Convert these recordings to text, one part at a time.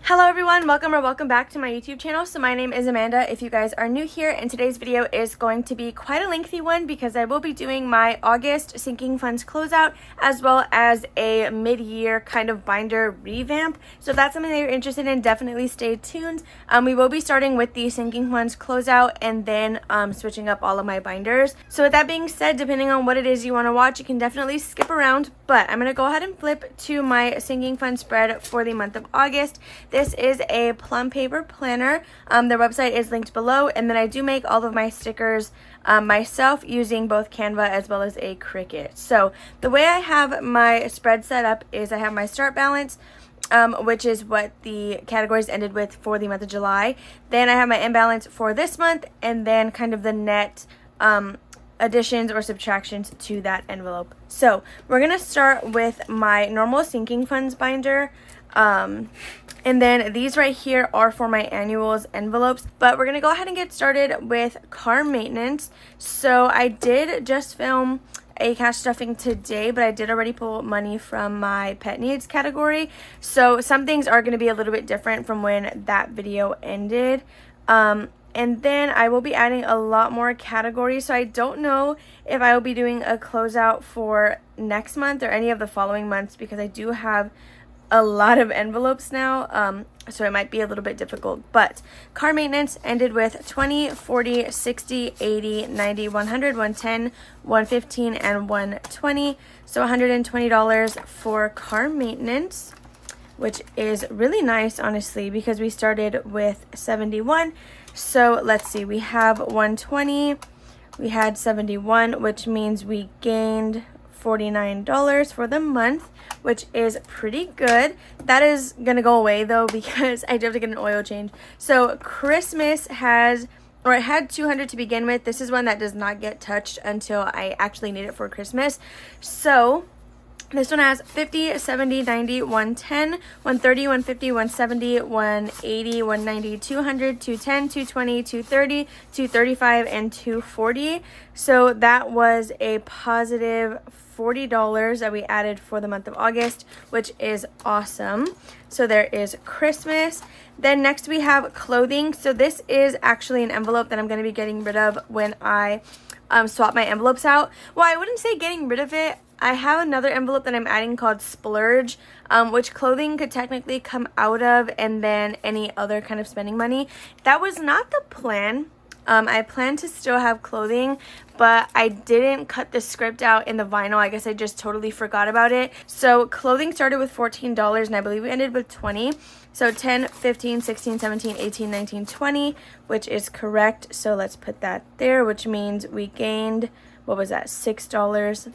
Hello everyone, welcome back to my YouTube channel. So my name is Amanda if you guys are new here, and today's video is going to be quite a lengthy one because I will be doing my August sinking funds closeout as well as a mid-year kind of binder revamp. So if that's something that you're interested in, definitely stay tuned. We will be starting with the sinking funds closeout and then switching up all of my binders. So with that being said, depending on what it is you want to watch, you can definitely skip around, but I'm going to go ahead and flip to my sinking fund spread for the month of August. This is a plum paper planner. Their website is linked below, and then I do make all of my stickers myself using both Canva as well as a Cricut. So the way I have my spread set up is I have my start balance, which is what the categories ended with for the month of July. Then I have my end balance for this month, and then kind of the net additions or subtractions to that envelope. So we're gonna start with my normal sinking funds binder. And then these right here are for my annuals envelopes, but we're gonna go ahead and get started with car maintenance. So I did just film a cash stuffing today, but I did already pull money from my pet needs category. So some things are gonna be a little bit different from when that video ended. And then I will be adding a lot more categories. So I don't know if I will be doing a closeout for next month or any of the following months because I do have a lot of envelopes now, so it might be a little bit difficult. But car maintenance ended with 20, 40, 60, 80, 90, 100, 110, 115, and 120. So $120 for car maintenance, which is really nice, honestly, because we started with 71. So let's see, we have 120, we had 71, which means we gained $49 for the month, which is pretty good. That is gonna go away though because I do have to get an oil change. So Christmas has, or it had 200 to begin with. This is one that does not get touched until I actually need it for Christmas. So this one has 50, 70, 90, 110, 130, 150, 170, 180, 190, 200, 210, 220, 230, 235, and 240. So that was a positive $40 that we added for the month of August, which is awesome. So there is Christmas. Then next we have clothing. So this is actually an envelope that I'm going to be getting rid of when I swap my envelopes out. Well, I wouldn't say getting rid of it. I have another envelope that I'm adding called Splurge, which clothing could technically come out of, and then any other kind of spending money. That was not the plan. I plan to still have clothing, but I didn't cut the script out in the vinyl. I guess I just totally forgot about it. So clothing started with $14, and I believe we ended with 20. So 10, 15, 16, 17, 18, 19, 20, which is correct. So let's put that there, which means we gained, what was that, $6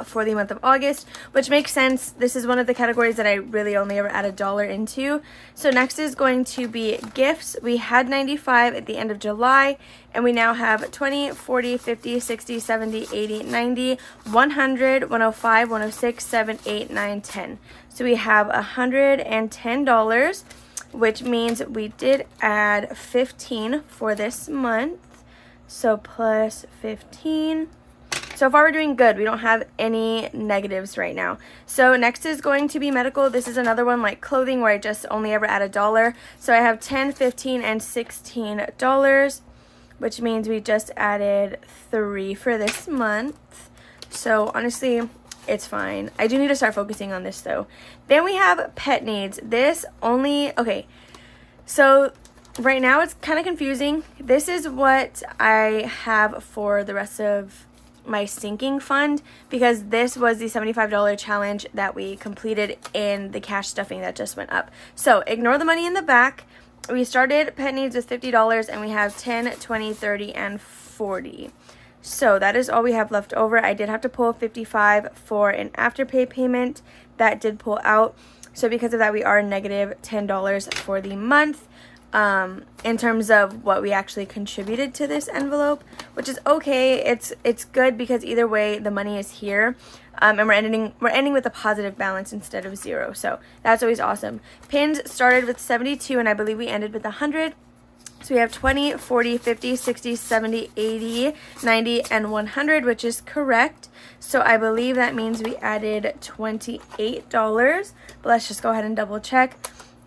for the month of August, which makes sense. This is one of the categories that I really only ever add $1 into. So next is going to be gifts. We had 95 at the end of July, and we now have 20, 40, 50, 60, 70, 80, 90, 100, 105, 106, 7, 8, 9, 10. So we have $110, which means we did add 15 for this month. So plus 15. So far we're doing good. We don't have any negatives right now. So next is going to be medical. This is another one like clothing where I just only ever add $1. So I have 10, 15, and $16, which means we just added 3 for this month. So honestly, it's fine. I do need to start focusing on this though. Then we have pet needs. This only, okay, so right now it's kind of confusing. This is what I have for the rest of my sinking fund, because this was the $75 challenge that we completed in the cash stuffing that just went up. So ignore the money in the back. We started pet needs with $50, and we have 10, 20, 30, and 40. So that is all we have left over. I did have to pull 55 for an afterpay payment. That did pull out. So because of that, we are negative $10 for the month. In terms of what we actually contributed to this envelope, which is okay. It's good because either way the money is here, and we're ending with a positive balance instead of 0. So that's always awesome. Pins started with 72, and I believe we ended with 100. So we have 20, 40, 50, 60, 70, 80, 90, and 100, which is correct. So I believe that means we added $28, but let's just go ahead and double check.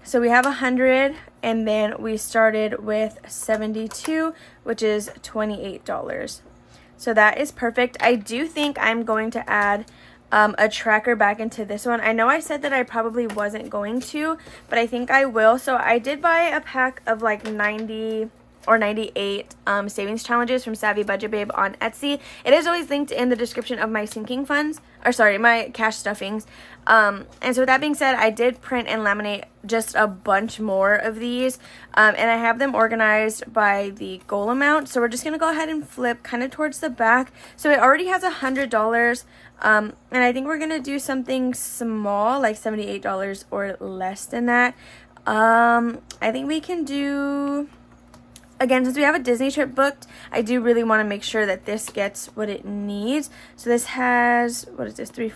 So we have 100, and then we started with 72, which is $28. So that is perfect. I do think I'm going to add a tracker back into this one. I know I said that I probably wasn't going to, but I think I will. So I did buy a pack of like 90 or 98 savings challenges from Savvy Budget Babe on Etsy. It is always linked in the description of my sinking funds, or sorry, my cash stuffings. And so with that being said, I did print and laminate just a bunch more of these, and I have them organized by the goal amount. So we're just gonna go ahead and flip kind of towards the back. So it already has $100, and I think we're gonna do something small, like $78 or less than that. I think we can do, again, since we have a Disney trip booked, I do really want to make sure that this gets what it needs. So this has, what is this, 3,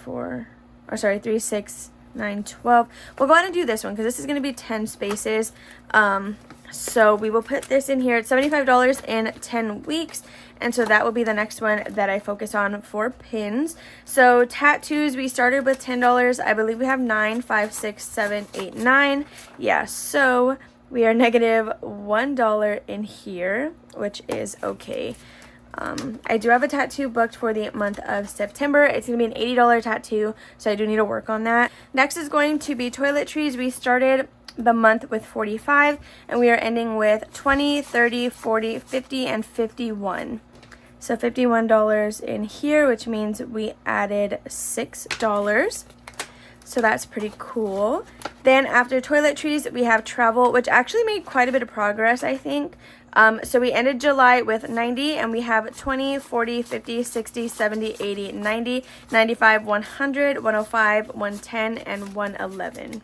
6, 9, 12. We'll go ahead and do this one because this is going to be 10 spaces. So we will put this in here. It's $75 in 10 weeks. And so that will be the next one that I focus on for pins. So tattoos, we started with $10. I believe we have 9, 5, 6, 7, 8, 9. Yeah, so we are negative $1 in here, which is okay. I do have a tattoo booked for the month of September. It's going to be an $80 tattoo, so I do need to work on that. Next is going to be toiletries. We started the month with 45, and we are ending with 20, 30, 40, 50, and 51. So $51 in here, which means we added $6. So that's pretty cool. Then after toiletries, we have travel, which actually made quite a bit of progress, I think. So we ended July with 90, and we have 20, 40, 50, 60, 70, 80, 90, 95, 100, 105, 110, and 111.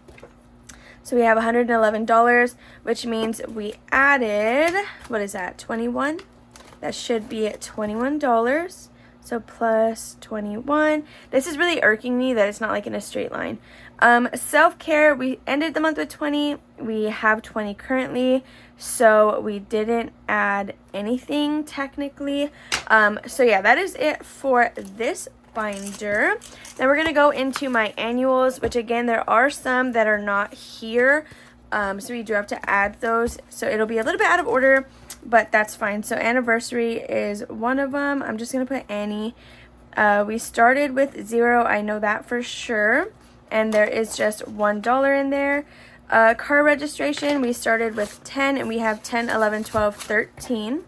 So we have $111, which means we added, what is that, 21? That should be at $21. So plus 21. This is really irking me that it's not like in a straight line. Self-care, we ended the month with 20. We have 20 currently, so we didn't add anything technically. So yeah, that is it for this binder. Then we're gonna go into my annuals, which again, there are some that are not here. So we do have to add those. So it'll be a little bit out of order, but that's fine. So anniversary is one of them. I'm just going to put Annie. We started with 0. I know that for sure. And there is just $1 in there. Car registration, we started with 10, and we have 10, 11, 12, 13.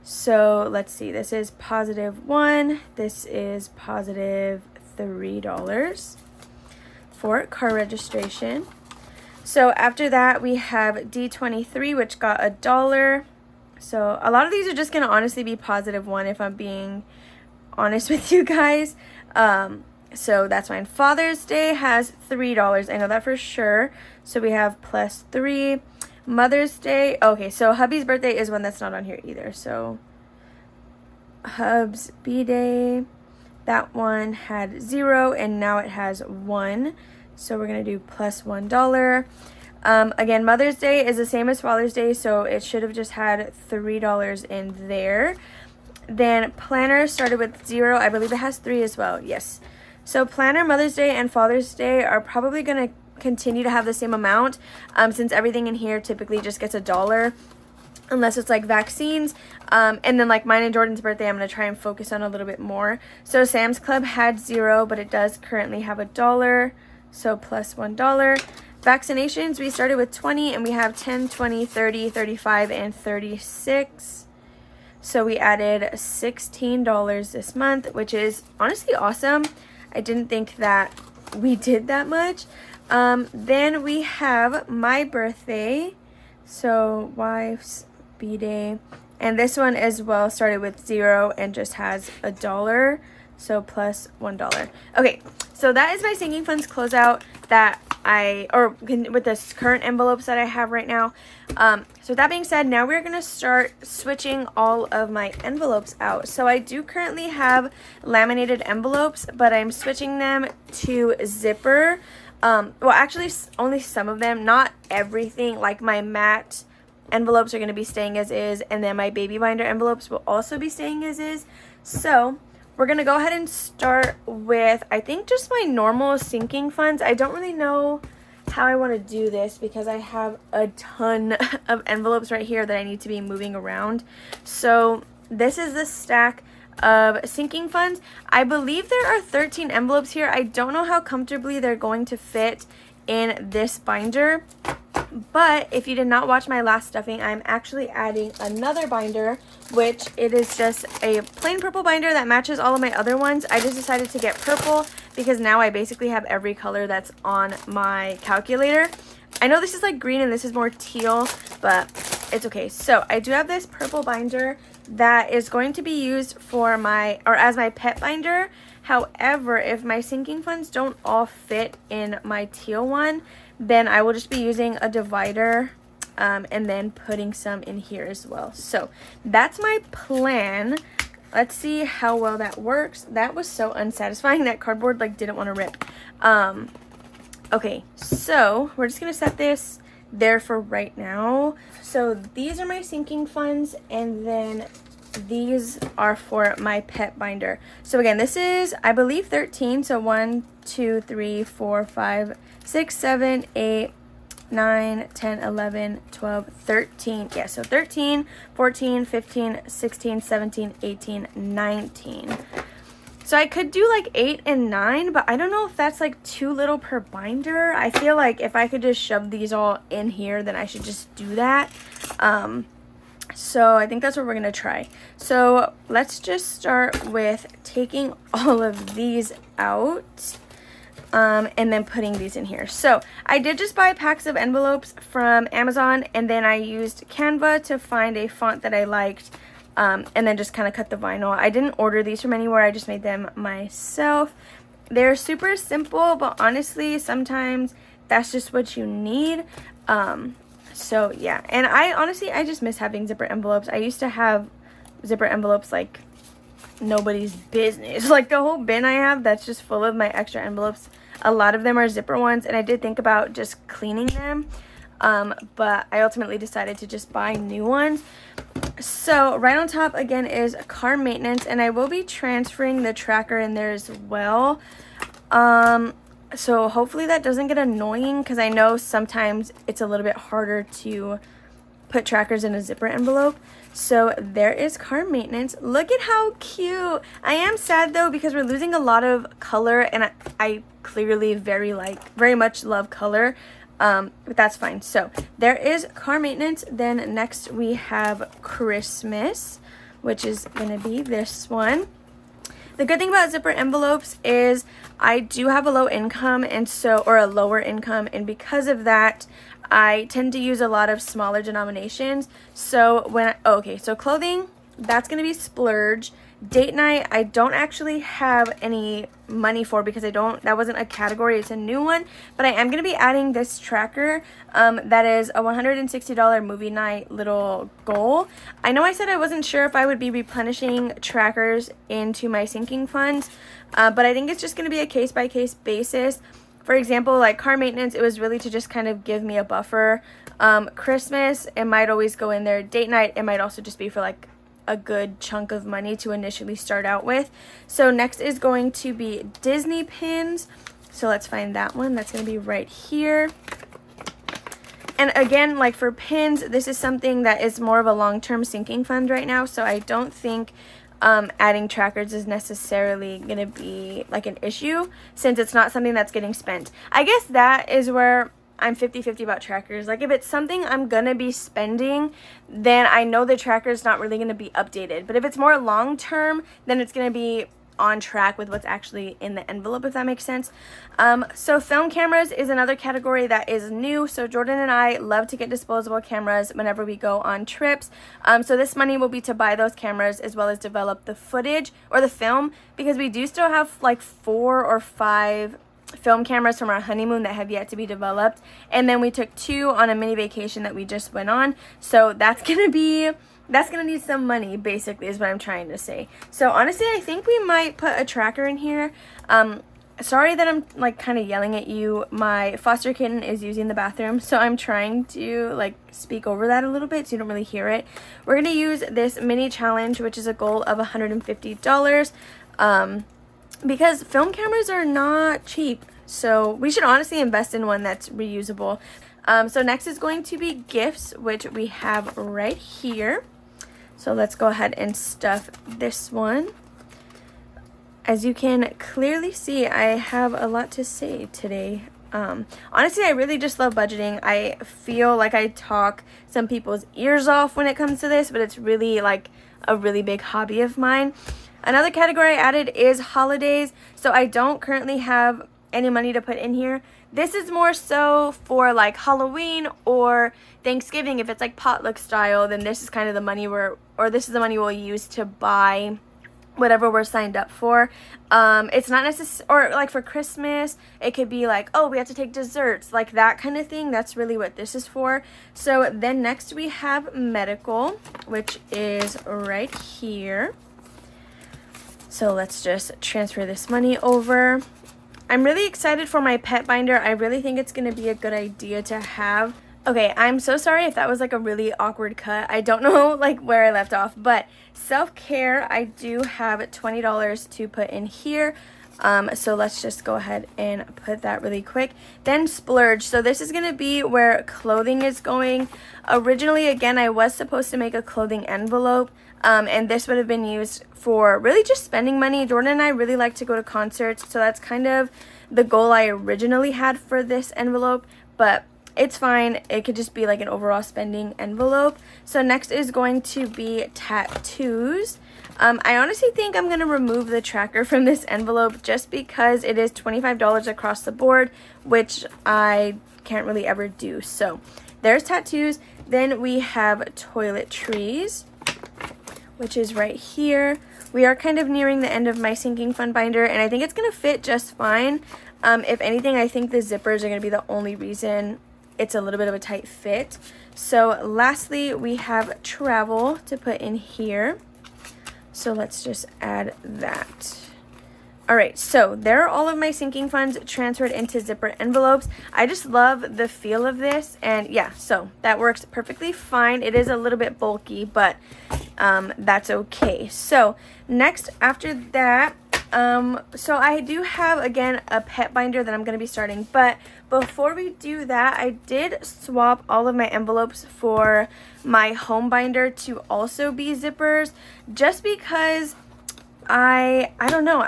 So let's see. This is positive 1. This is positive $3 for car registration. So after that, we have D23, which got $1. So a lot of these are just going to honestly be positive 1 if I'm being honest with you guys. So that's fine. Father's Day has $3. I know that for sure. So we have plus 3. Mother's Day. Okay, so hubby's birthday is one that's not on here either. So Hub's B-Day. That one had 0, and now it has 1. So we're going to do plus $1. Again, Mother's Day is the same as Father's Day, so it should have just had $3 in there. Then planner started with 0. I believe it has 3 as well. Yes. So planner, Mother's Day, and Father's Day are probably going to continue to have the same amount, since everything in here typically just gets $1. Unless it's like vaccines. And then like mine and Jordan's birthday, I'm going to try and focus on a little bit more. So Sam's Club had 0, but it does currently have $1. So plus $1. Vaccinations, we started with 20, and we have 10, 20, 30, 35, and 36. So we added $16 this month, which is honestly awesome. I didn't think that we did that much. Then we have my birthday. So wife's B-Day. And this one as well started with 0 and just has $1. So plus $1. Okay, so that is my sinking funds closeout that with this current envelopes that I have right now. So with that being said, now we're going to start switching all of my envelopes out. So I do currently have laminated envelopes, but I'm switching them to zipper. Well, actually only some of them, not everything. Like my matte envelopes are going to be staying as is, and then my baby binder envelopes will also be staying as is. So we're going to go ahead and start with, I think, just my normal sinking funds. I don't really know how I want to do this because I have a ton of envelopes right here that I need to be moving around. So this is the stack of sinking funds. I believe there are 13 envelopes here. I don't know how comfortably they're going to fit in this binder, but if you did not watch my last stuffing, I'm actually adding another binder, which it is just a plain purple binder that matches all of my other ones. I just decided to get purple because now I basically have every color that's on my calculator. I know this is like green and this is more teal, but it's okay. So I do have this purple binder that is going to be used for my, or as my pet binder. However, if my sinking funds don't all fit in my teal one, then I will just be using a divider and then putting some in here as well. So that's my plan. Let's see how well that works. That was so unsatisfying. That cardboard like didn't want to rip. Okay, so we're just gonna set this there for right now. So these are my sinking funds, and then these are for my pet binder. So again, this is, I believe, 13. So 1, 2, 3, 4, 5, 6, 7, 8, 9, 10, 11, 12, 13. Yeah, so 13, 14, 15, 16, 17, 18, 19. So I could do like 8 and 9, but I don't know if that's like too little per binder. I feel like if I could just shove these all in here, then I should just do that. So I think that's what we're going to try. So let's just start with taking all of these out and then putting these in here. So I did just buy packs of envelopes from Amazon, and then I used Canva to find a font that I liked. And then just kind of cut the vinyl. I didn't order these from anywhere. I just made them myself. They're super simple, but honestly, sometimes that's just what you need. So yeah, and I just miss having zipper envelopes. I used to have zipper envelopes like nobody's business. Like the whole bin I have that's just full of my extra envelopes. A lot of them are zipper ones, and I did think about just cleaning them. But I ultimately decided to just buy new ones. So right on top again is car maintenance, and I will be transferring the tracker in there as well. So hopefully that doesn't get annoying, because I know sometimes it's a little bit harder to put trackers in a zipper envelope. So there is car maintenance. Look at how cute. I am sad though because we're losing a lot of color, and I clearly very much love color. But that's fine. So there is car maintenance. Then next we have Christmas, which is going to be this one. The good thing about zipper envelopes is I do have a low income, or a lower income, and because of that, I tend to use a lot of smaller denominations. So so clothing, that's going to be splurge. Date night, I don't actually have any money for because that wasn't a category, it's a new one, but I am going to be adding this tracker that is a $160 movie night little goal. I know I said I wasn't sure if I would be replenishing trackers into my sinking funds, but I think it's just going to be a case-by-case basis. For example, like car maintenance, it was really to just kind of give me a buffer. Christmas, it might always go in there. Date night, it might also just be for like a good chunk of money to initially start out with. So next is going to be Disney pins. So let's find that one. That's going to be right here. And again, like for pins, this is something that is more of a long-term sinking fund right now. So I don't think adding trackers is necessarily going to be like an issue, since it's not something that's getting spent. I guess that is where I'm 50-50 about trackers. Like if it's something I'm gonna be spending, then I know the tracker is not really gonna be updated. But if it's more long term, then it's gonna be on track with what's actually in the envelope, if that makes sense. So film cameras is another category that is new. So Jordan and I love to get disposable cameras whenever we go on trips. So this money will be to buy those cameras as well as develop the footage or the film, because we do still have like 4 or 5 film cameras from our honeymoon that have yet to be developed, and then we took 2 on a mini vacation that we just went on. So that's gonna need some money, basically, is what I'm trying to say. So honestly, I think we might put a tracker in here. Sorry that I'm like kind of yelling at you. My foster kitten is using the bathroom, so I'm trying to like speak over that a little bit so you don't really hear it. We're gonna use this mini challenge, which is a goal of $150. Because film cameras are not cheap. So we should honestly invest in one that's reusable. So next is going to be gifts, which we have right here. So let's go ahead and stuff this one. As you can clearly see, I have a lot to say today. Honestly, I really just love budgeting. I feel like I talk some people's ears off when it comes to this, but it's really like a really big hobby of mine. Another category I added is holidays. So I don't currently have any money to put in here. This is more so for like Halloween or Thanksgiving. If it's like potluck style, then this is kind of the money this is the money we'll use to buy whatever we're signed up for. It's not necessary, or like for Christmas, it could be like, oh, we have to take desserts, like that kind of thing. That's really what this is for. So then next we have medical, which is right here. So let's just transfer this money over. I'm really excited for my pet binder. I really think it's going to be a good idea to have. Okay, I'm so sorry if that was like a really awkward cut. I don't know like where I left off, but self-care, I do have $20 to put in here. So let's just go ahead and put that really quick. Then splurge. So this is going to be where clothing is going. Originally, again, I was supposed to make a clothing envelope. And this would have been used for really just spending money. Jordan and I really like to go to concerts, so that's kind of the goal I originally had for this envelope, but it's fine. It could just be like an overall spending envelope. So next is going to be tattoos. I honestly think I'm going to remove the tracker from this envelope just because it is $25 across the board, which I can't really ever do. So there's tattoos. Then we have toiletries, which is right here. We are kind of nearing the end of my sinking fund binder, and I think it's going to fit just fine. If anything, I think the zippers are going to be the only reason it's a little bit of a tight fit. So lastly, we have travel to put in here. So let's just add that. All right, so there are all of my sinking funds transferred into zipper envelopes. I just love the feel of this, and yeah, so that works perfectly fine. It is a little bit bulky, but that's okay. So next, after that, so I do have, again, a pet binder that I'm going to be starting, but before we do that, I did swap all of my envelopes for my home binder to also be zippers, just because I don't know,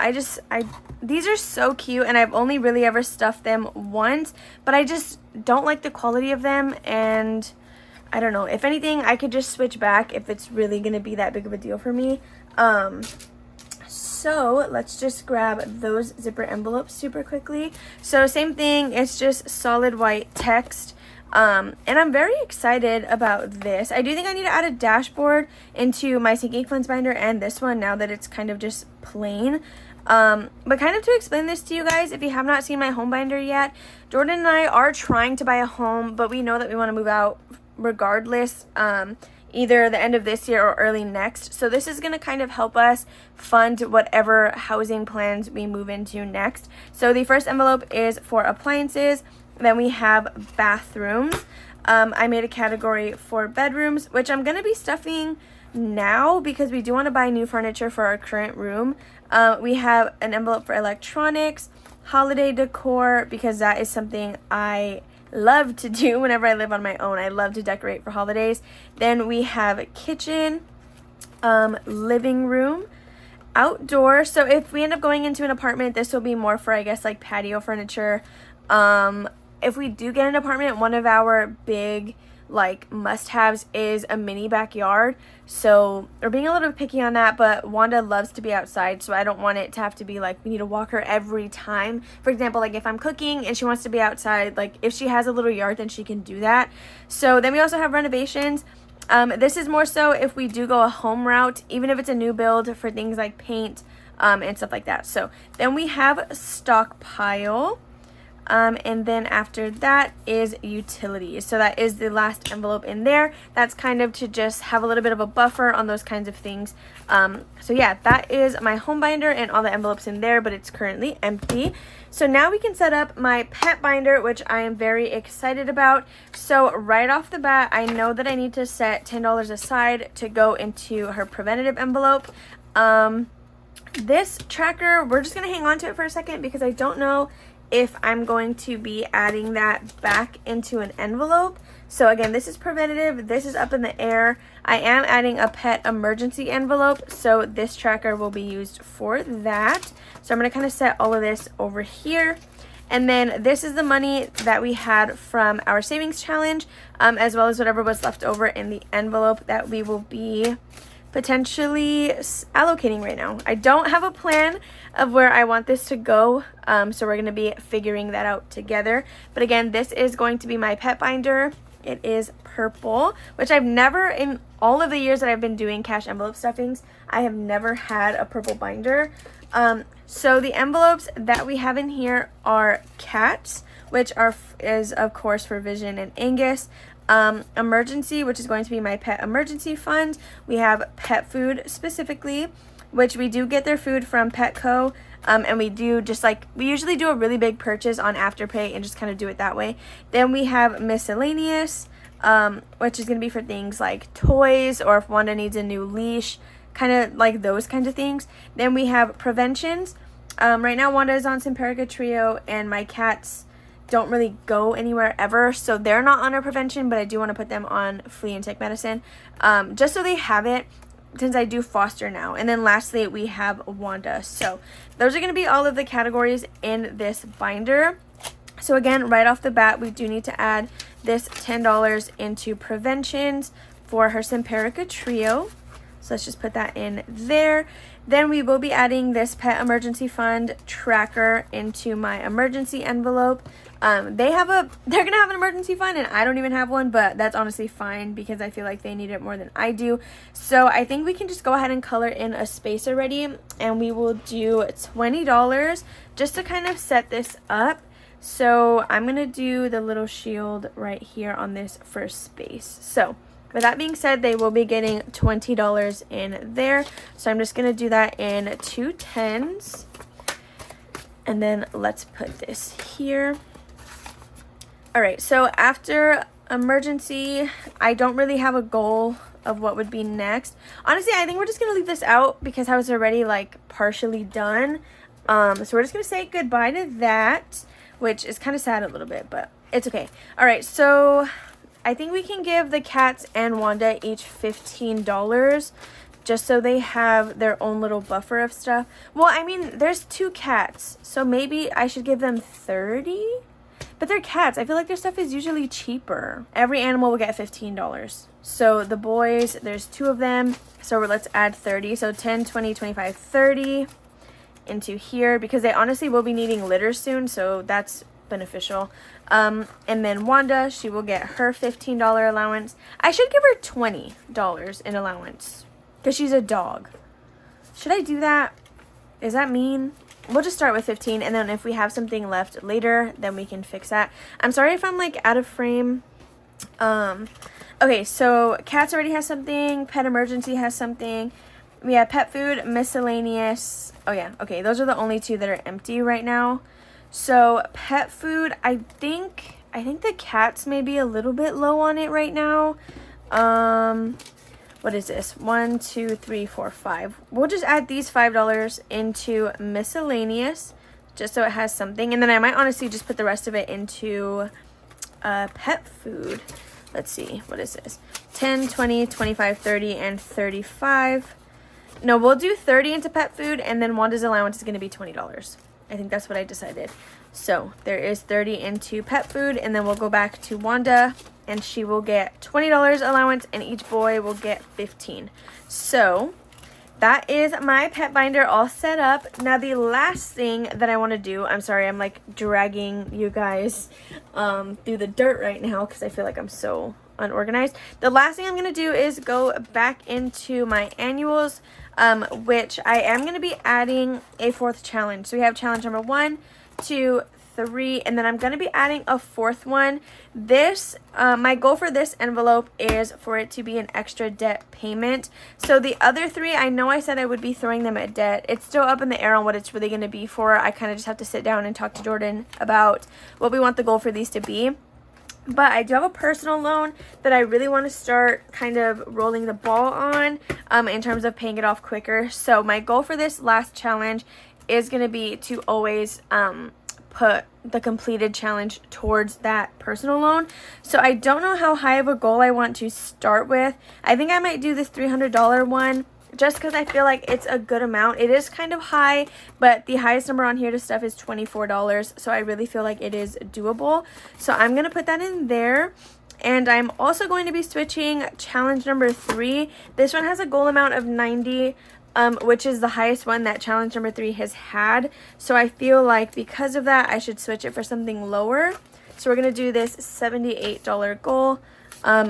these are so cute, and I've only really ever stuffed them once, but I just don't like the quality of them, and I don't know, if anything, I could just switch back if it's really gonna be that big of a deal for me. So let's just grab those zipper envelopes super quickly. So same thing, it's just solid white text. And I'm very excited about this. I do think I need to add a dashboard into my sinking funds binder and this one now that it's kind of just plain. But kind of to explain this to you guys, if you have not seen my home binder yet, Jordan and I are trying to buy a home, but we know that we want to move out regardless, either the end of this year or early next. So this is going to kind of help us fund whatever housing plans we move into next. So the first envelope is for appliances. Then we have bathrooms. I made a category for bedrooms, which I'm going to be stuffing now because we do want to buy new furniture for our current room. We have an envelope for electronics, holiday decor, because that is something I love to do whenever I live on my own. I love to decorate for holidays. Then we have kitchen, living room, outdoor. So if we end up going into an apartment, this will be more for, I guess, like patio furniture. If we do get an apartment, one of our big like must-haves is a mini backyard. So we're being a little bit picky on that, but Wanda loves to be outside, so I don't want it to have to be like we need to walk her every time. For example, like if I'm cooking and she wants to be outside, like if she has a little yard, then she can do that. So then we also have renovations. This is more so if we do go a home route, even if it's a new build, for things like paint and stuff like that. So then we have stockpile. And then after that is utilities. So that is the last envelope in there. That's kind of to just have a little bit of a buffer on those kinds of things. So yeah, that is my home binder and all the envelopes in there, but it's currently empty. So now we can set up my pet binder, which I am very excited about. So right off the bat, I know that I need to set $10 aside to go into her preventative envelope. This tracker, we're just going to hang on to it for a second because I don't know if I'm going to be adding that back into an envelope. So again, this is preventative, this is up in the air. I am adding a pet emergency envelope, so this tracker will be used for that. So I'm going to kind of set all of this over here. And then this is the money that we had from our savings challenge, as well as whatever was left over in the envelope that we will be potentially allocating right now. I don't have a plan of where I want this to go, so we're going to be figuring that out together. But again, this is going to be my pet binder. It is purple, which I've never, in all of the years that I've been doing cash envelope stuffings, I have never had a purple binder. So the envelopes that we have in here are cats, which is of course for Vision and Angus. Emergency, which is going to be my pet emergency fund. We have pet food specifically, which we do get their food from Petco. And we do we usually do a really big purchase on Afterpay and just kind of do it that way. Then we have miscellaneous, which is going to be for things like toys, or if Wanda needs a new leash, kind of like those kinds of things. Then we have preventions. Right now Wanda is on Simparica Trio, and my cats don't really go anywhere ever, so they're not on our prevention, but I do want to put them on flea and tick medicine, just so they have it, since I do foster now. And then lastly, we have Wanda. So those are going to be all of the categories in this binder. So again, right off the bat, we do need to add this $10 into preventions for her Simparica Trio. So let's just put that in there. Then we will be adding this pet emergency fund tracker into my emergency envelope. They're gonna have an emergency fund, and I don't even have one, but that's honestly fine because I feel like they need it more than I do. So I think we can just go ahead and color in a space already, and we will do $20 just to kind of set this up. So I'm gonna do the little shield right here on this first space. So with that being said, they will be getting $20 in there. So I'm just going to do that in 2 10s. And then let's put this here. All right, so after emergency, I don't really have a goal of what would be next. Honestly, I think we're just going to leave this out because I was already like partially done. So we're just going to say goodbye to that, which is kind of sad a little bit, but it's okay. All right, so I think we can give the cats and Wanda each $15 just so they have their own little buffer of stuff. Well, I mean, there's 2 cats, so maybe I should give them 30? But they're cats. I feel like their stuff is usually cheaper. Every animal will get $15. So the boys, there's 2 of them, so let's add 30. So 10, 20, 25, 30 into here because they honestly will be needing litter soon, so that's beneficial. And then Wanda, she will get her $15 allowance. I should give her $20 in allowance because she's a dog. Should I do that? Is that mean? We'll just start with 15, and then if we have something left later, then we can fix that. I'm sorry if I'm like out of frame. Okay, so cats already has something, pet emergency has something. We have pet food, miscellaneous. Oh yeah, okay, those are the only 2 that are empty right now. So pet food, I think the cats may be a little bit low on it right now. What is this? 1, 2, 3, 4, 5. We'll just add these $5 into miscellaneous just so it has something. And then I might honestly just put the rest of it into pet food. Let's see. What is this? 10, 20, 25, 30, and 35. No, we'll do 30 into pet food, and then Wanda's allowance is going to be $20. I think that's what I decided. So there is 30 into pet food, and then we'll go back to Wanda, and she will get $20 allowance, and each boy will get 15. So that is my pet binder all set up. Now the last thing that I want to do, I'm sorry, I'm like dragging you guys through the dirt right now because I feel like I'm so unorganized. The last thing I'm going to do is go back into my annuals, which I am going to be adding a 4th challenge. So we have challenge number 1, 2, 3, and then I'm going to be adding a 4th one. This, my goal for this envelope is for it to be an extra debt payment. So the other 3, I know I said I would be throwing them at debt. It's still up in the air on what it's really going to be for. I kind of just have to sit down and talk to Jordan about what we want the goal for these to be. But I do have a personal loan that I really want to start kind of rolling the ball on in terms of paying it off quicker. So my goal for this last challenge is going to be to always put the completed challenge towards that personal loan. So I don't know how high of a goal I want to start with. I think I might do this $300 one just because I feel like it's a good amount. It is kind of high, but the highest number on here to stuff is $24. So I really feel like it is doable. So I'm going to put that in there. And I'm also going to be switching challenge number 3. This one has a goal amount of 90, which is the highest one that challenge number 3 has had. So I feel like because of that, I should switch it for something lower. So we're going to do this $78 goal,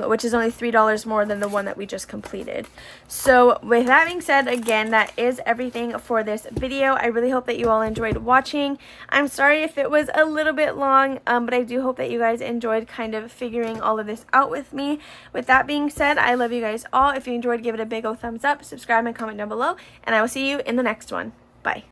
which is only $3 more than the one that we just completed. So with that being said, again, that is everything for this video. I really hope that you all enjoyed watching. I'm sorry if it was a little bit long, but I do hope that you guys enjoyed kind of figuring all of this out with me. With that being said, I love you guys all. If you enjoyed, give it a big old thumbs up, subscribe and comment down below, and I will see you in the next one. Bye.